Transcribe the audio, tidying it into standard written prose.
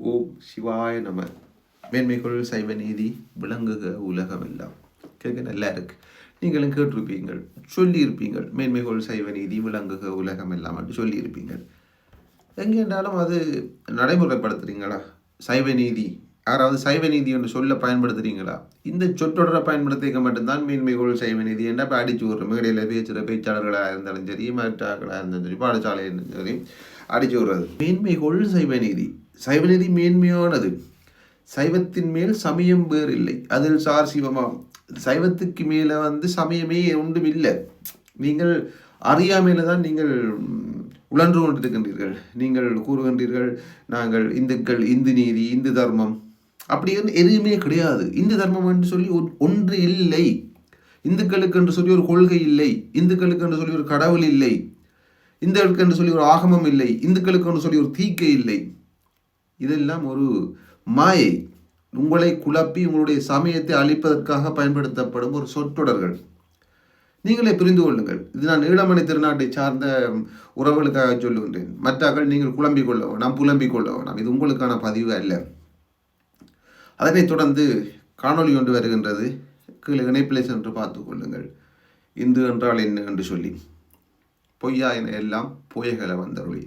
ஓம் சிவாய நம. மேன்மைகள் சைவ நீதி விளங்குக உலகமெல்லாம். கேட்க நல்லா இருக்கு. நீங்களும் கேட்டிருப்பீங்கள், சொல்லியிருப்பீங்கள். மேன்மைகள் சைவ நீதி விளங்குக உலகமெல்லாம் என்று சொல்லியிருப்பீங்கள். எங்கேன்றாலும் அது நடைமுறைப்படுத்துறீங்களா? சைவ நீதி, யாராவது சைவ நீதி என்று சொல்ல பயன்படுத்துறீங்களா? இந்த சொற்றொடரை பயன்படுத்திக்க மட்டும்தான் மேன்மைகள் சைவ நீதி என்ற அடிச்சு விடுறோம். மேடையில் பேச்சுகிற பேச்சாளர்களாக இருந்தாலும் சரி, மற்றாக்களாக இருந்தாலும் சரி, பாடசாலை இருந்தாலும் சரி, அடிச்சு விடுறது. மேன்மைகள் சைவ நீதி. சைவ நீதி மேன்மையானது. சைவத்தின் மேல் சமயம் வேறு இல்லை, அதில் சார் சிவமாம். சைவத்துக்கு மேலே சமயமே ஒன்றும் இல்லை. நீங்கள் அறியாமையில தான் நீங்கள் உழன்று கொண்டிருக்கின்றீர்கள். நீங்கள் கூறுகின்றீர்கள், நாங்கள் இந்துக்கள், இந்து நீதி, இந்து தர்மம், அப்படி எதுவுமே கிடையாது. இந்து தர்மம் என்று சொல்லி ஒன்று இல்லை. இந்துக்களுக்கு என்று சொல்லி ஒரு கொள்கை இல்லை. இந்துக்களுக்கு என்று சொல்லி ஒரு கடவுள் இல்லை. இந்துக்களுக்கு என்று சொல்லி ஒரு ஆகமம் இல்லை. இந்துக்களுக்கு என்று சொல்லி ஒரு தீக்கை இல்லை. இதெல்லாம் ஒரு மாயை. உங்களை குழப்பி உங்களுடைய சமயத்தை அழிப்பதற்காக பயன்படுத்தப்படும் ஒரு சொற்றொடர்கள். நீங்களே புரிந்து கொள்ளுங்கள். இது நான் ஈழமணி திருநாட்டை சார்ந்த உறவுகளுக்காக சொல்லுகின்றேன். மற்றாக்கள் நீங்கள் குழம்பிக் கொள்ள வேணாம், புலம்பிக் கொள்ள வேணாம். இது உங்களுக்கான பதிவு அல்ல. அதனைத் தொடர்ந்து காணொலி ஒன்று வருகின்றது. கீழே இணைப்பிலை சென்று பார்த்து கொள்ளுங்கள். இந்து என்றால் என்ன என்று சொல்லி பொய்யா என எல்லாம் போயகல வந்தருளி.